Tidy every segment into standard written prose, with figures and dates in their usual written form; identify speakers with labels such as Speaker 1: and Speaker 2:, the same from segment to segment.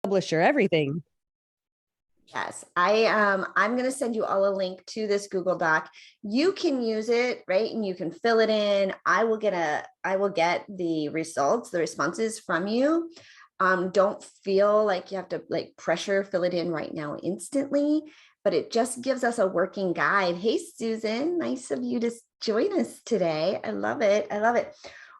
Speaker 1: publisher, everything.
Speaker 2: Yes, I'm going to send you all a link to this Google Doc. You can use it, right? And you can fill it in. I will get the results, the responses from you. Don't feel like you have to like pressure fill it in right now instantly, but it just gives us a working guide. Hey, Susan, nice of you to join us today. I love it. I love it.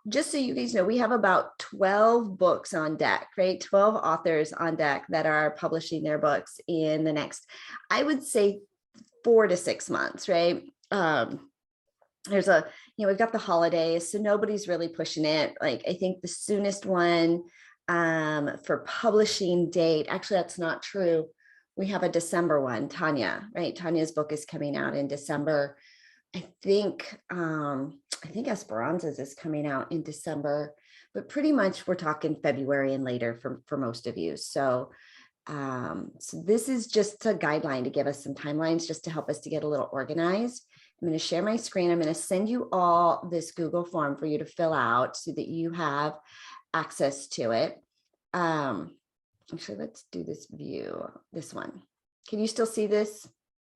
Speaker 2: Just so you guys know, we have about 12 books on deck, right? 12 authors on deck that are publishing their books in the next, I would say 4 to 6 months, right? We've got the holidays, so nobody's really pushing it. Like, I think the soonest one for publishing date, actually, that's not true. We have a December one, Tanya, right? Tanya's book is coming out in December. I think Esperanza's is coming out in December, but pretty much we're talking February and later for most of you. So this is just a guideline to give us some timelines, just to help us to get a little organized. I'm going to share my screen. I'm going to send you all this Google form for you to fill out so that you have access to it. Actually, let's do this view, this one. Can you still see this?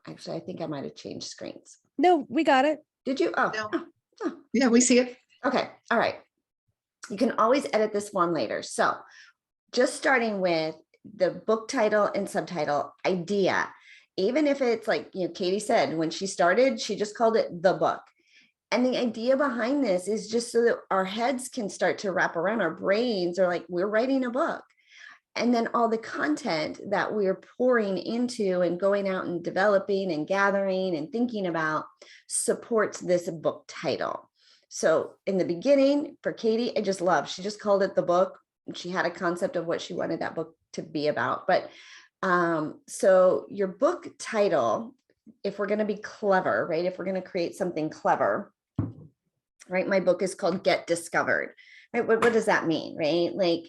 Speaker 2: Actually, I think I might have changed screens.
Speaker 1: No, we got it.
Speaker 2: Did you? Oh,
Speaker 3: No.
Speaker 2: oh.
Speaker 3: Yeah, we see it.
Speaker 2: Okay. All right. You can always edit this form later. So just starting with the book title and subtitle idea, even if it's like, Katie said, when she started, she just called it the book. And the idea behind this is just so that our heads can start to wrap around, our brains are like, we're writing a book. And then all the content that we're pouring into and going out and developing and gathering and thinking about supports this book title. So in the beginning for Katie, she just called it the book. She had a concept of what she wanted that book to be about. But so your book title, if we're going to be clever, right? If we're going to create something clever, right? My book is called Get Discovered. Right? What does that mean, right? Like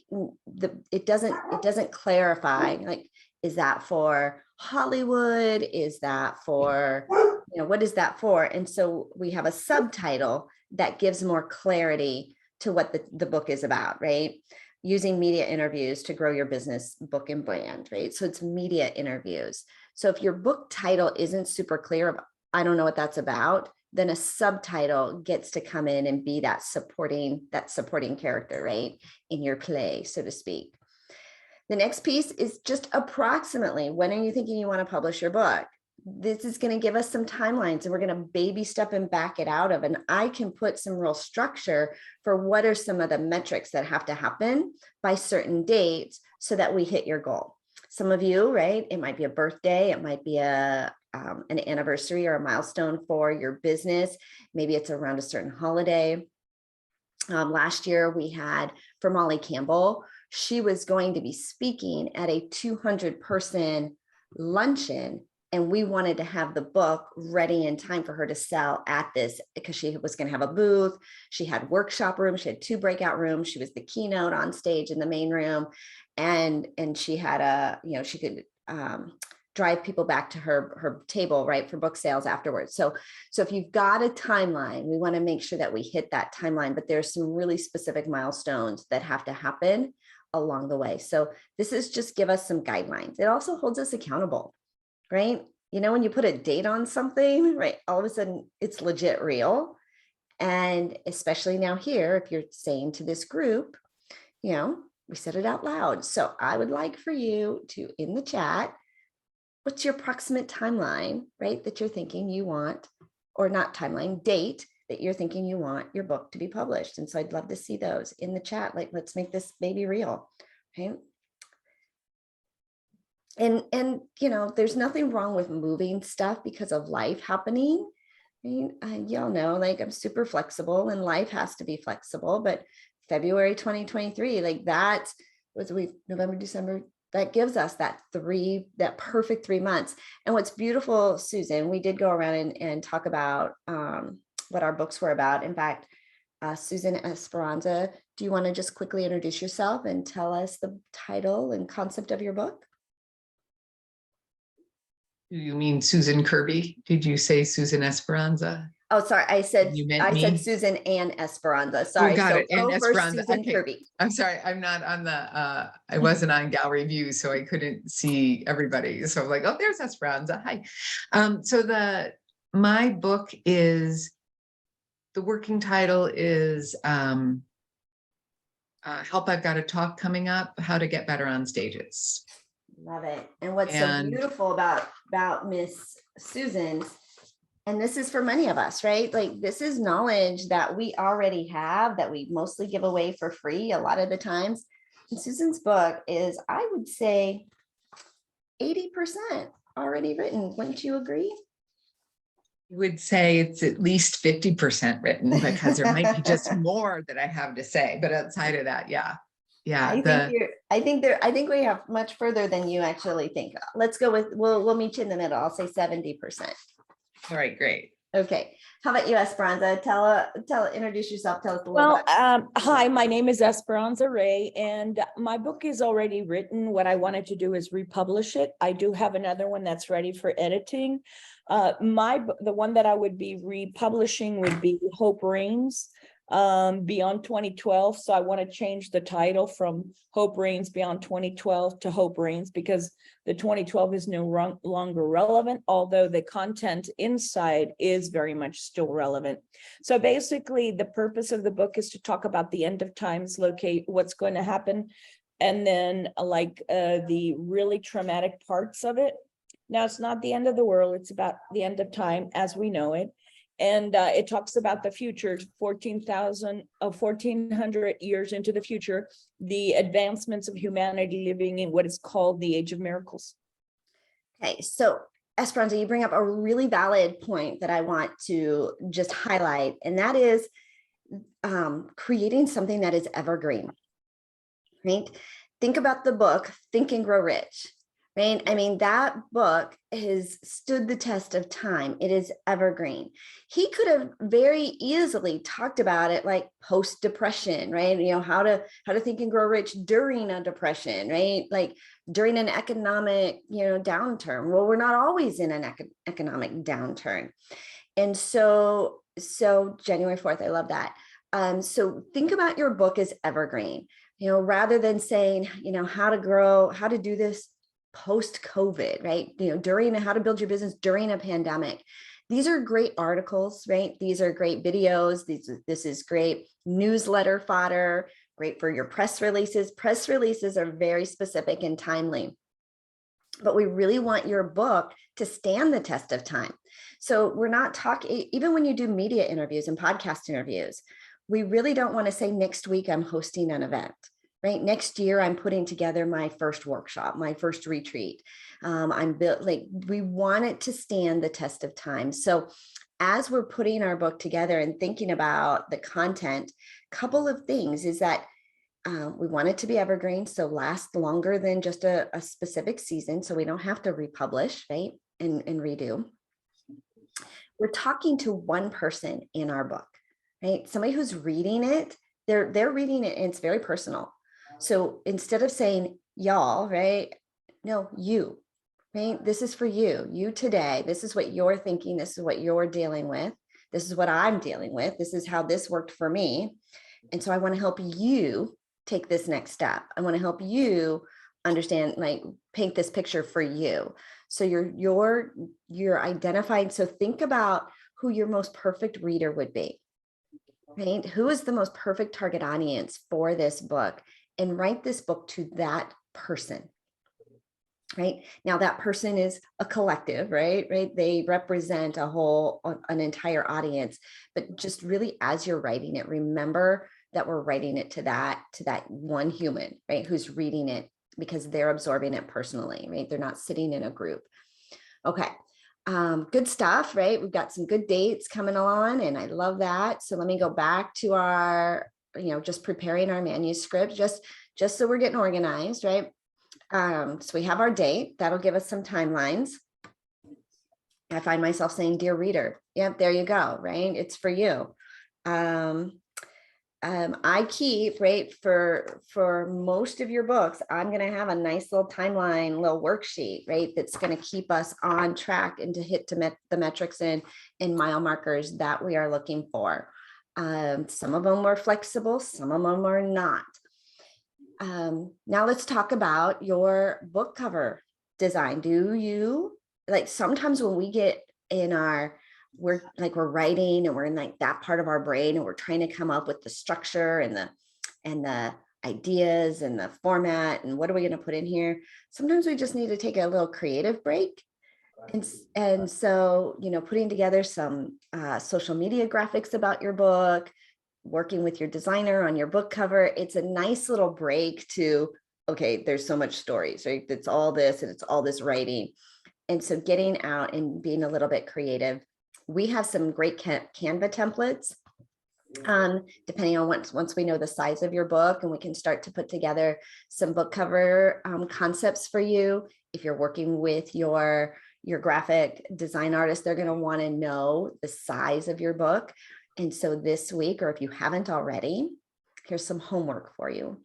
Speaker 2: it doesn't clarify, like, is that for Hollywood? Is that for, what is that for? And so we have a subtitle that gives more clarity to what the book is about, right? Using media interviews to grow your business, book, and brand, right? So it's media interviews. So if your book title isn't super clear of, I don't know what that's about, then a subtitle gets to come in and be that supporting character, right, in your play, so to speak. The next piece is just approximately, when are you thinking you want to publish your book? This is going to give us some timelines, and we're going to baby step and back it out of, and I can put some real structure for what are some of the metrics that have to happen by certain dates so that we hit your goal. Some of you, right, it might be a birthday, it might be an anniversary or a milestone for your business. Maybe it's around a certain holiday. Last year we had, for Molly Campbell, she was going to be speaking at a 200-person luncheon, and we wanted to have the book ready in time for her to sell at this, because she was going to have a booth. She had workshop rooms. She had 2 breakout rooms. She was the keynote on stage in the main room. And she had she could drive people back to her table, right, for book sales afterwards. So if you've got a timeline, we want to make sure that we hit that timeline, but there's some really specific milestones that have to happen along the way. So this is just give us some guidelines. It also holds us accountable, right? When you put a date on something, right, all of a sudden it's legit real. And especially now here, if you're saying to this group, we said it out loud. So I would like for you to, in the chat, what's your approximate timeline, right, that you're thinking you want, or not timeline, date that you're thinking you want your book to be published. And so I'd love to see those in the chat. Like, let's make this baby real, right? And there's nothing wrong with moving stuff because of life happening. I mean, y'all know, like, I'm super flexible and life has to be flexible, but February 2023, like that was November, December, that gives us that perfect 3 months. And what's beautiful, Susan, we did go around and talk about what our books were about. In fact, Susan Esperanza, do you want to just quickly introduce yourself and tell us the title and concept of your book?
Speaker 3: You mean Susan Kirby? Did you say Susan Esperanza?
Speaker 2: Oh, sorry. I said
Speaker 3: You meant me?
Speaker 2: Susan and Esperanza.
Speaker 3: Oh,
Speaker 2: Sorry.
Speaker 3: got
Speaker 2: So
Speaker 3: it. And
Speaker 2: go first,
Speaker 3: Esperanza.
Speaker 2: Susan
Speaker 3: Okay.
Speaker 2: Kirby.
Speaker 3: I'm sorry. I'm not on the, I wasn't on gallery view, so I couldn't see everybody. So I'm like, oh, there's Esperanza. Hi. So my book is, the working title is Help, I've Got a Talk Coming Up, How to Get Better on Stages.
Speaker 2: Love it. And what's so beautiful about Miss Susan's, and this is for many of us, right? Like, this is knowledge that we already have, that we mostly give away for free a lot of the times. And Susan's book is, I would say, 80% already written. Wouldn't you agree?
Speaker 3: I would say it's at least 50% written, because there might be just more that I have to say. But outside of that, yeah.
Speaker 2: I think we have much further than you actually think. Let's go with, we'll meet you in the middle. I'll say 70%.
Speaker 3: All right, great.
Speaker 2: Okay. How about you, Esperanza? Introduce yourself. Tell us a little
Speaker 1: Well,
Speaker 2: about.
Speaker 1: hi, my name is Esperanza Ray, and my book is already written. What I wanted to do is republish it. I do have another one that's ready for editing. The one that I would be republishing would be Hope Reigns, Beyond 2012. So I want to change the title from Hope Reigns Beyond 2012 to Hope Reigns, because the 2012 is no longer relevant, although the content inside is very much still relevant. So basically, the purpose of the book is to talk about the end of times, locate what's going to happen, and then the really traumatic parts of it. Now, it's not the end of the world. It's about the end of time as we know it. And it talks about the future, 1400 years into the future, the advancements of humanity living in what is called the Age of Miracles.
Speaker 2: Okay, so Esperanza, you bring up a really valid point that I want to just highlight, and that is creating something that is evergreen, right? Think about the book, Think and Grow Rich. Right? I mean, that book has stood the test of time. It is evergreen. He could have very easily talked about it like post-depression, right? You know, how to think and grow rich during a depression, right? Like during an economic, downturn. Well, we're not always in an economic downturn. And so January 4th, I love that. So think about your book as evergreen, rather than saying, how to do this post-COVID, right? During how to build your business during a pandemic. These are great articles, right? These are great videos. This is great newsletter fodder, great for your press releases. Press releases are very specific and timely, but we really want your book to stand the test of time. So we're not talking, even when you do media interviews and podcast interviews, we really don't want to say next week I'm hosting an event. Right. Next year, I'm putting together my first workshop, my first retreat. We want it to stand the test of time. So as we're putting our book together and thinking about the content, a couple of things is that we want it to be evergreen, so last longer than just a specific season, so we don't have to republish, right, and redo. We're talking to one person in our book, right? Somebody who's reading it, they're reading it and it's very personal. So instead of saying y'all, right? No, you, right? This is for you, you today. This is what you're thinking. This is what you're dealing with. This is what I'm dealing with. This is how this worked for me. And so I want to help you take this next step. I want to help you understand, paint this picture for you. So you're identifying. So think about who your most perfect reader would be, right? Who is the most perfect target audience for this book? And write this book to that person, right? Now that person is a collective, right? They represent an entire audience, but just really as you're writing it, remember that we're writing it to that one human, right? Who's reading it because they're absorbing it personally, right? They're not sitting in a group. Okay. Good stuff, right? We've got some good dates coming along and I love that. So let me go back to our, just preparing our manuscript, just so we're getting organized, right? So we have our date. That'll give us some timelines. I find myself saying, dear reader. Yep, there you go, right? It's for you. I keep, right, for most of your books, I'm going to have a nice little timeline, little worksheet, right, that's going to keep us on track and to hit to the metrics and mile markers that we are looking for. Some of them are flexible, some of them are not. Now let's talk about your book cover design. Do you, like, sometimes when we get in our, we're writing and we're in like that part of our brain and we're trying to come up with the structure and the ideas and the format and what are we going to put in here. Sometimes we just need to take a little creative break. And so, you know, putting together some social media graphics about your book, working with your designer on your book cover, it's a nice little break to, okay, there's so much stories, right? It's all this and it's all this writing. And so getting out and being a little bit creative. We have some great Canva templates, depending on once we know the size of your book, and we can start to put together some book cover concepts for you. If you're working with your graphic design artist, they're going to want to know the size of your book. And so this week, or if you haven't already, here's some homework for you.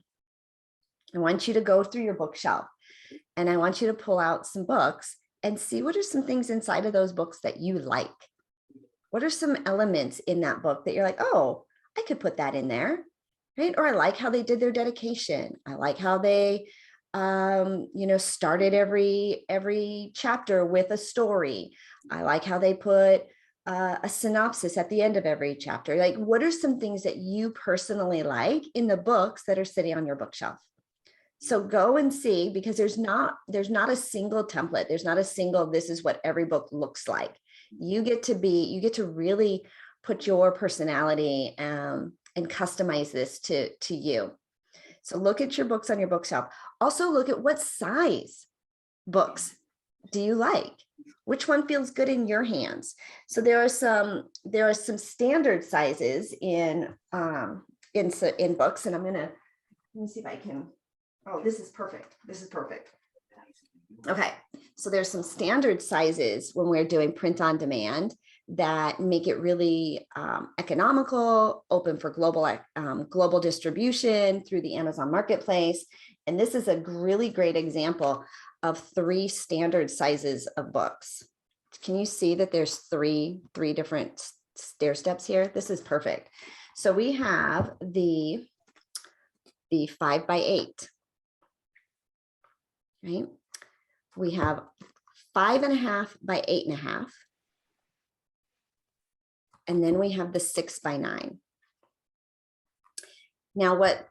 Speaker 2: I want you to go through your bookshelf and I want you to pull out some books and see what are some things inside of those books that you like. What are some elements in that book that you're like, oh, I could put that in there, right? Or I like how they did their dedication. I like how they, you know, started every chapter with a story. I like how they put a synopsis at the end of every chapter. Like, what are some things that you personally like in the books that are sitting on your bookshelf? So go and see, because there's not a single template. There's not a single, this is what every book looks like. You get to really put your personality and customize this to you. So look at your books on your bookshelf. Also look at what size books do you like? Which one feels good in your hands? So there are some standard sizes in books, and let me see if I can. Oh, this is perfect. This is perfect. Okay, so there's some standard sizes when we're doing print on demand that make it really economical, open for global distribution through the Amazon marketplace. And this is a really great example of 3 standard sizes of books. Can you see that there's three different stair steps here? This is perfect. So we have the 5x8, right? We have 5.5 by 8.5. And then we have the 6x9. Now what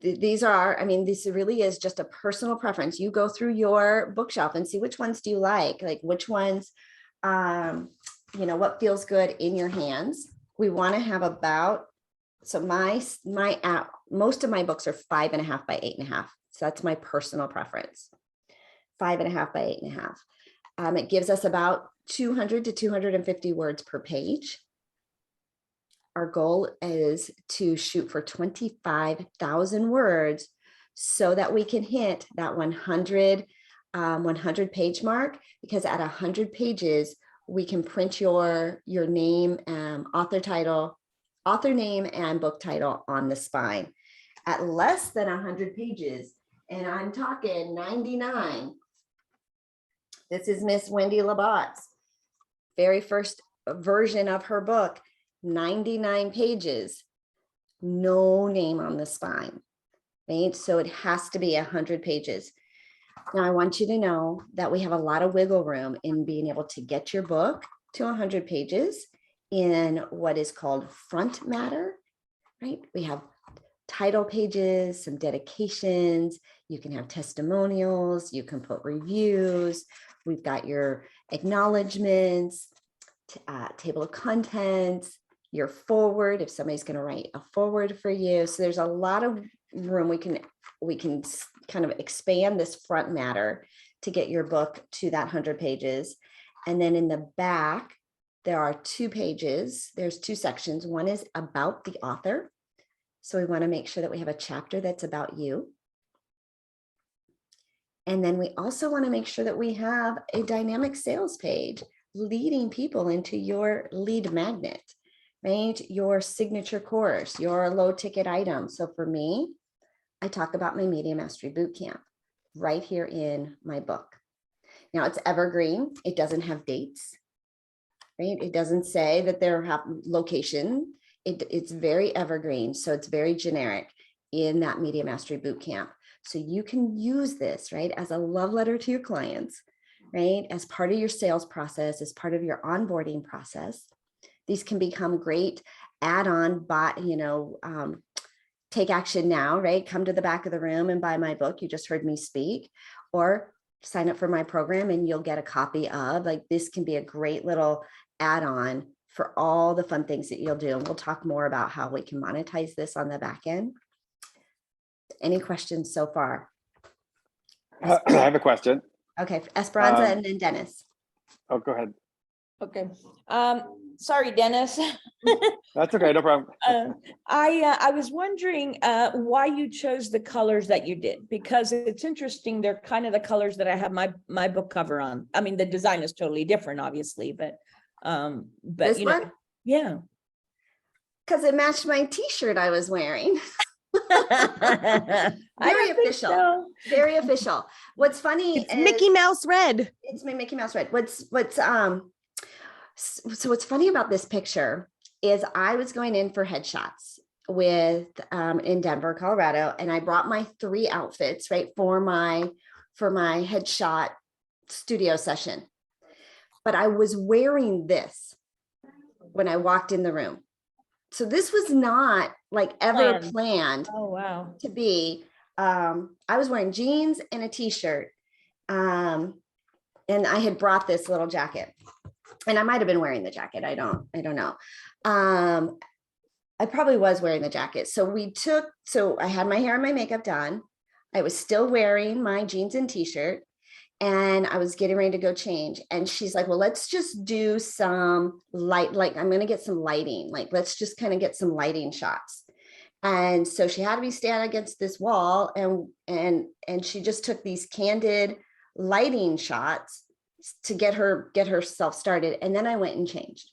Speaker 2: these are, I mean, this really is just a personal preference. You go through your bookshelf and see which ones do you like which ones, you know, what feels good in your hands. We want to have about, so most of my books are 5.5 by 8.5. So that's my personal preference. 5.5 by 8.5. It gives us about 200 to 250 words per page. Our goal is to shoot for 25,000 words so that we can hit that 100 page mark, because at 100 pages, we can print your name, author name and book title on the spine. At less than 100 pages, and I'm talking 99. This is Miss Wendy Labatt's very first version of her book, 99 pages, no name on the spine, right? So it has to be 100 pages. Now I want you to know that we have a lot of wiggle room in being able to get your book to 100 pages in what is called front matter, right? We have title pages, some dedications, you can have testimonials, you can put reviews, we've got your acknowledgements, table of contents, your forward, if somebody's going to write a forward for you. So there's a lot of room. We can kind of expand this front matter to get your book to that 100 pages. And then in the back, there are 2 pages. There's 2 sections. One is about the author. So we want to make sure that we have a chapter that's about you. And then we also want to make sure that we have a dynamic sales page leading people into your lead magnet, right? Your signature course, your low ticket item. So for me, I talk about my Media Mastery Bootcamp right here in my book. Now it's evergreen. It doesn't have dates, right? It doesn't say that there have location. It's very evergreen. So it's very generic in that Media Mastery Bootcamp. So you can use this, right, as a love letter to your clients, right? As part of your sales process, as part of your onboarding process. These can become great add-on, but, take action now, right? Come to the back of the room and buy my book. You just heard me speak, or sign up for my program and you'll get a copy of. Like, this can be a great little add-on for all the fun things that you'll do. And we'll talk more about how we can monetize this on the back end. Any questions so far?
Speaker 4: I have a question.
Speaker 2: Okay, Esperanza and then Dennis.
Speaker 4: Oh, go ahead.
Speaker 1: Okay. Sorry, Dennis.
Speaker 4: That's okay, no problem.
Speaker 1: I was wondering why you chose the colors that you did, because it's interesting. They're kind of the colors that I have my book cover on. I mean, the design is totally different, obviously, but
Speaker 2: This
Speaker 1: you know,
Speaker 2: one?
Speaker 1: yeah.
Speaker 2: Because it matched my t-shirt I was wearing.
Speaker 1: I
Speaker 2: Very
Speaker 1: don't think
Speaker 2: official.
Speaker 1: so.
Speaker 2: Very official. What's funny
Speaker 5: It's
Speaker 2: is
Speaker 5: Mickey Mouse red.
Speaker 2: it's my Mickey Mouse red. So what's funny about this picture is I was going in for headshots with in Denver, Colorado, and I brought my 3 outfits, right, for my headshot studio session. But I was wearing this when I walked in the room. So this was not like ever planned
Speaker 1: Oh, wow.
Speaker 2: to be. I was wearing jeans and a t-shirt. And I had brought this little jacket. And I might have been wearing the jacket. I don't know. I probably was wearing the jacket. So I had my hair and my makeup done. I was still wearing my jeans and t-shirt, and I was getting ready to go change. And she's like, well, let's just do some light, like I'm going to get some lighting. Like, let's just kind of get some lighting shots. And so she had me stand against this wall, and she just took these candid lighting shots to get herself started. And then I went and changed.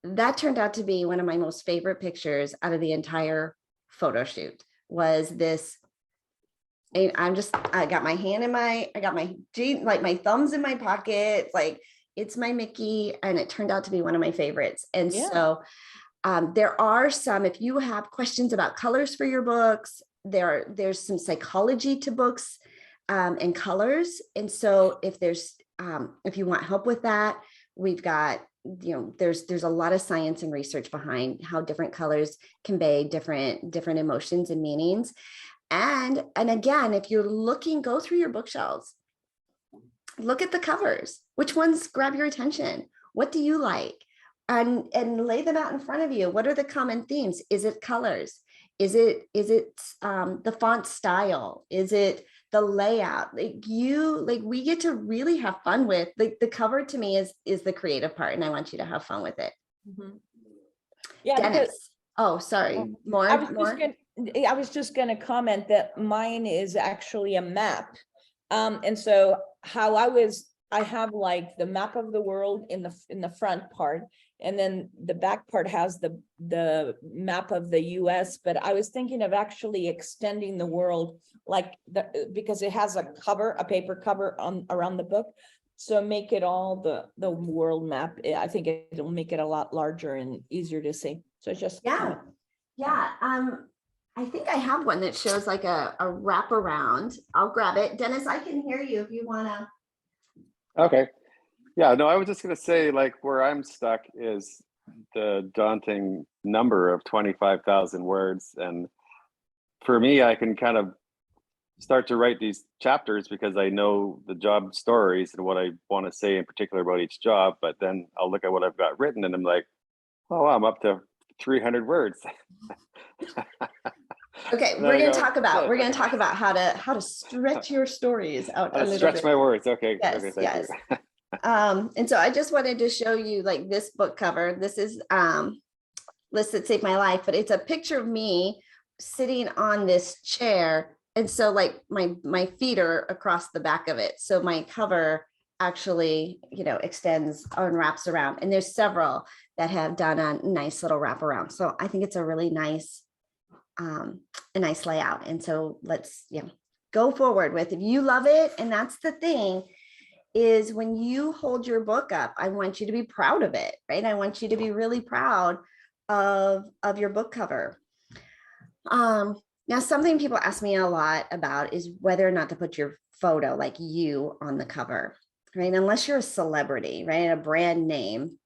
Speaker 2: That turned out to be one of my most favorite pictures out of the entire photo shoot. Was this, I got my hand in I got my jeans, like my thumbs in my pocket, like it's my Mickey, and it turned out to be one of my favorites. And so there are some, if you have questions about colors for your books, there's some psychology to books and colors. And so if you want help with that, we've got, there's a lot of science and research behind how different colors convey different emotions and meanings. And again, if you're looking, go through your bookshelves, look at the covers. Which ones grab your attention? What do you like? And lay them out in front of you. What are the common themes? Is it colors? Is it the font style? Is it the layout? We get to really have fun with the cover. To me is the creative part, and I want you to have fun with it.
Speaker 1: Mm-hmm. Yeah.
Speaker 2: Dennis. Sorry. More.
Speaker 1: I was just going to comment that mine is actually a map. And so how I have like the map of the world in the front part, and then the back part has the map of the US. But I was thinking of actually extending the world, because it has a paper cover around the book. So make it all the world map. I think it'll make it a lot larger and easier to see. So it's just
Speaker 2: I think I have one that shows like a wraparound. I'll grab it. Dennis, I can hear you if you want to.
Speaker 4: Okay. Yeah, no, I was just going to say, like, where I'm stuck is the daunting number of 25,000 words. And for me, I can kind of start to write these chapters because I know the job stories and what I want to say in particular about each job. But then I'll look at what I've got written and I'm like, oh, I'm up to 300 words.
Speaker 2: Okay, we're going to talk about how to stretch your stories out a little
Speaker 4: stretch
Speaker 2: bit.
Speaker 4: My words. Okay.
Speaker 2: Yes,
Speaker 4: okay, thank you.
Speaker 2: And so I just wanted to show you like this book cover. This is Lists That Saved My Life, but it's a picture of me sitting on this chair. And so like my feet are across the back of it. So my cover actually, extends or wraps around. And there's several that have done a nice little wraparound. So I think it's a really nice, a nice layout. And so let's, go forward with, if you love it. And that's the thing, is when you hold your book up, I want you to be proud of it, right? I want you to be really proud of your book cover. Now, something people ask me a lot about is whether or not to put your photo, like you, on the cover, right? Unless you're a celebrity, right? A brand name,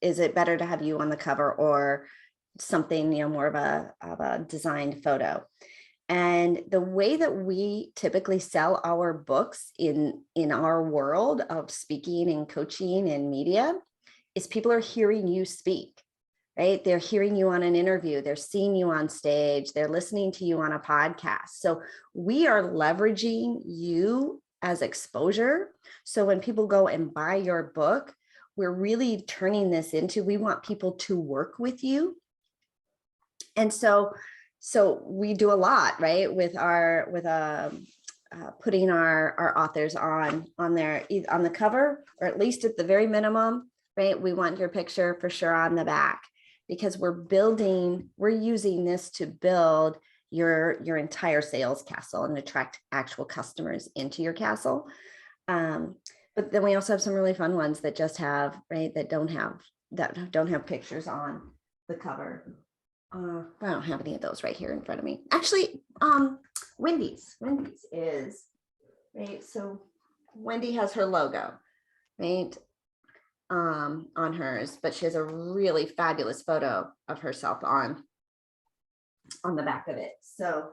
Speaker 2: is it better to have you on the cover or something, more of a designed photo? And the way that we typically sell our books in our world of speaking and coaching and media is people are hearing you speak, right? They're hearing you on an interview, they're seeing you on stage, they're listening to you on a podcast. So we are leveraging you as exposure. So when people go and buy your book, we're really turning this into, we want people to work with you. And so we do a lot, right? With putting our authors on the cover, or at least at the very minimum, right? We want your picture for sure on the back, because we're using this to build your entire sales castle and attract actual customers into your castle. But then we also have some really fun ones that just have, right, that don't have pictures on the cover. I don't have any of those right here in front of me. Actually, Wendy's is, right? So Wendy has her logo, right, on hers, but she has a really fabulous photo of herself on the back of it. So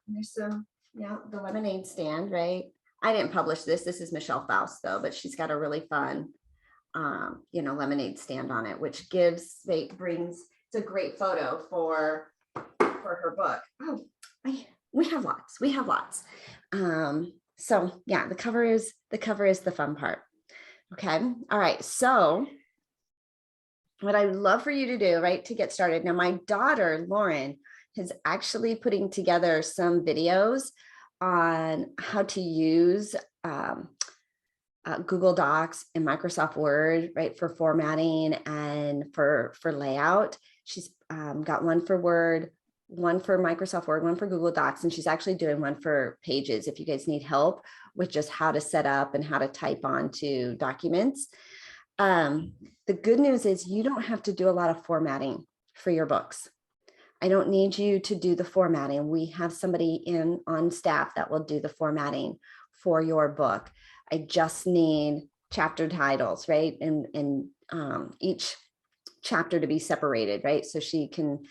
Speaker 2: there's some, the lemonade stand, right? I didn't publish this. This is Michelle Faust though, but she's got a really fun lemonade stand on it, which brings, it's a great photo for her book. Oh, we have lots. So yeah, the cover is the fun part. Okay. All right. So what I would love for you to do, right, to get started. Now, my daughter, Lauren, is actually putting together some videos on how to use Google Docs and Microsoft Word, right, for formatting and for layout. She's got one for Word, one for Microsoft Word, one for Google Docs, and she's actually doing one for Pages if you guys need help with just how to set up and how to type onto documents. The good news is you don't have to do a lot of formatting for your books. I don't need you to do the formatting. We have somebody on staff that will do the formatting for your book. I just need chapter titles, right? And each chapter to be separated, right? So she can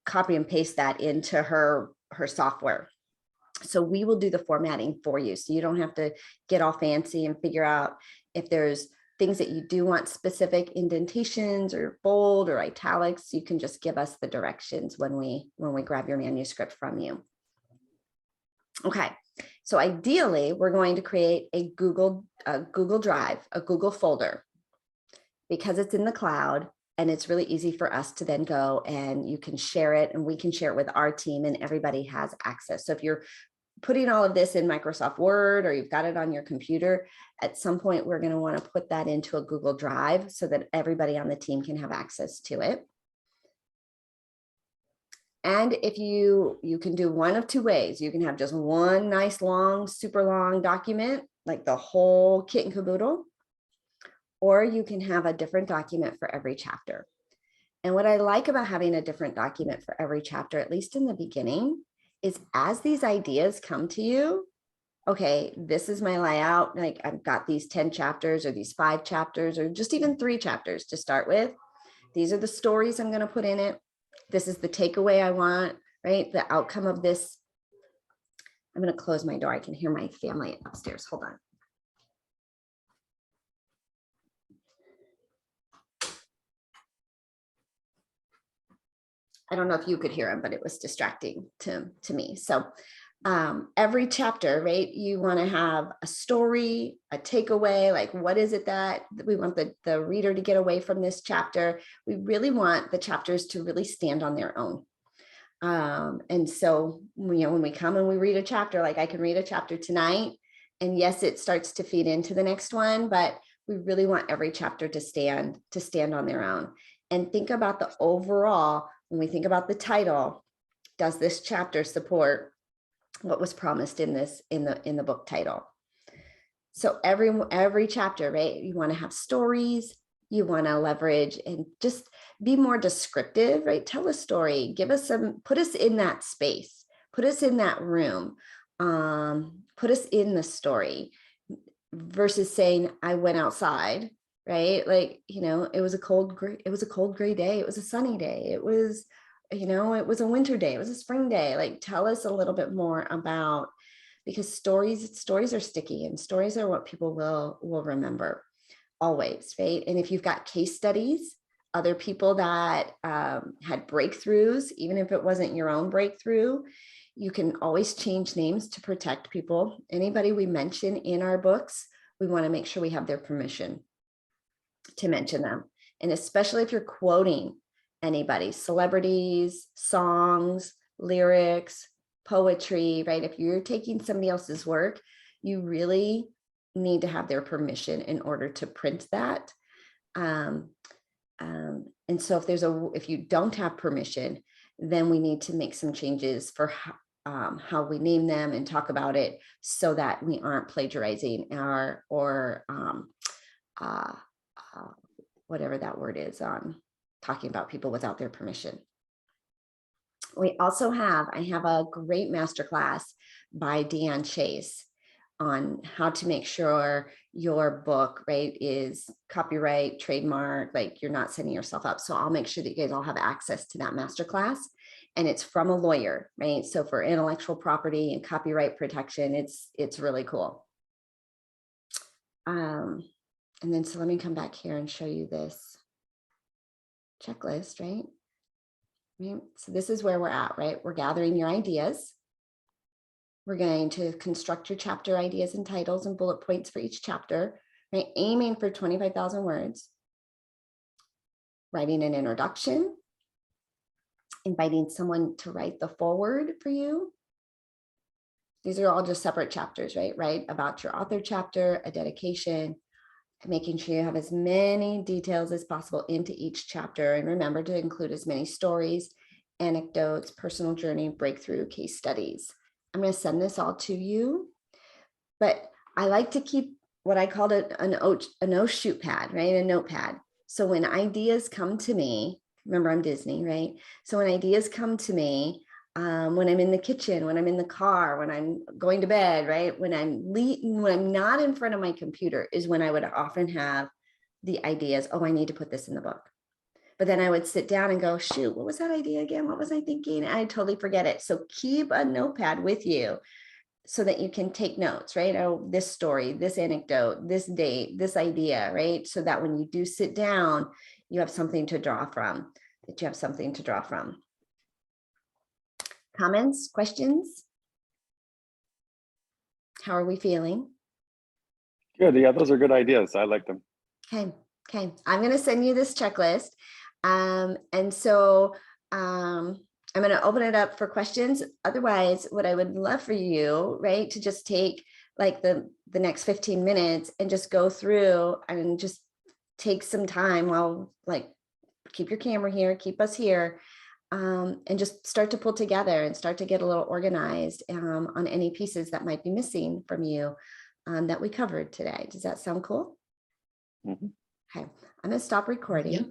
Speaker 2: copy and paste that into her software. So we will do the formatting for you. So you don't have to get all fancy and figure out if there's things that you do want specific indentations or bold or italics. You can just give us the directions when we grab your manuscript from you. Okay. So ideally, we're going to create a Google Drive, a Google folder, because it's in the cloud and it's really easy for us to then go and you can share it and we can share it with our team and everybody has access. So if you're putting all of this in Microsoft Word or you've got it on your computer, at some point, we're going to want to put that into a Google Drive so that everybody on the team can have access to it. And if you can do one of two ways, you can have just one nice long, super long document, like the whole kit and caboodle, or you can have a different document for every chapter. And what I like about having a different document for every chapter, at least in the beginning, is as these ideas come to you, okay, this is my layout. Like I've got these 10 chapters or these 5 chapters or just even 3 chapters to start with. These are the stories I'm going to put in it. This is the takeaway I want, right? The outcome of this. I'm going to close my door. I can hear my family upstairs. Hold on. I don't know if you could hear him, but it was distracting to me. So every chapter, right? You want to have a story, a takeaway, like what is it that we want the reader to get away from this chapter? We really want the chapters to really stand on their own. And so, when we come and we read a chapter, like I can read a chapter tonight, and yes, it starts to feed into the next one, but we really want every chapter to stand on their own. And think about the overall, when we think about the title, does this chapter support what was promised in the book title? So every chapter, right? You want to have stories, you want to leverage and just be more descriptive, right? Tell a story, put us in that space, put us in that room, put us in the story, versus saying, I went outside, right? Like, it was a cold gray day. It was a sunny day. It was, it was a winter day. It was a spring day. Like, tell us a little bit more about, because stories are sticky, and stories are what people will remember always, right? And if you've got case studies, other people that had breakthroughs, even if it wasn't your own breakthrough, you can always change names to protect people. Anybody we mention in our books, we want to make sure we have their permission to mention them. And especially if you're quoting anybody, celebrities, songs, lyrics, poetry, right? If you're taking somebody else's work, you really need to have their permission in order to print that. And so if you don't have permission, then we need to make some changes for how we name them and talk about it, so that we aren't plagiarizing or whatever that word is, talking about people without their permission. I have a great masterclass by Deanne Chase on how to make sure your book, right, is copyright, trademark, like you're not setting yourself up. So I'll make sure that you guys all have access to that masterclass, and it's from a lawyer, right? So for intellectual property and copyright protection, it's really cool. And then, so let me come back here and show you this checklist, right? So this is where we're at, right? We're gathering your ideas. We're going to construct your chapter ideas and titles and bullet points for each chapter, right? Aiming for 25,000 words. Writing an introduction. Inviting someone to write the foreword for you. These are all just separate chapters, right? Write about your author chapter, a dedication, making sure you have as many details as possible into each chapter. And remember to include as many stories, anecdotes, personal journey, breakthrough, case studies. I'm going to send this all to you, but I like to keep what I called an oh-shoot pad, right? A notepad. So when ideas come to me, remember I'm Disney, right? So when ideas come to me, when I'm in the kitchen, when I'm in the car, when I'm going to bed, right? When I'm not in front of my computer is when I would often have the ideas, oh, I need to put this in the book. But then I would sit down and go, shoot, what was that idea again? What was I thinking? I totally forget it. So keep a notepad with you so that you can take notes, right? Oh, this story, this anecdote, this date, this idea, right? So that when you do sit down, you have something to draw from, Comments, questions? How are we feeling?
Speaker 4: Good. Yeah, those are good ideas. I like them.
Speaker 2: Okay. I'm going to send you this checklist. And so I'm going to open it up for questions. Otherwise, what I would love for you, right, to just take like the next 15 minutes and just go through and just take some time while, like, keep your camera here, keep us here, and just start to pull together and start to get a little organized on any pieces that might be missing from you that we covered today. Does that sound cool?
Speaker 4: Mm-hmm.
Speaker 2: Okay, I'm going to stop recording.
Speaker 3: Yep.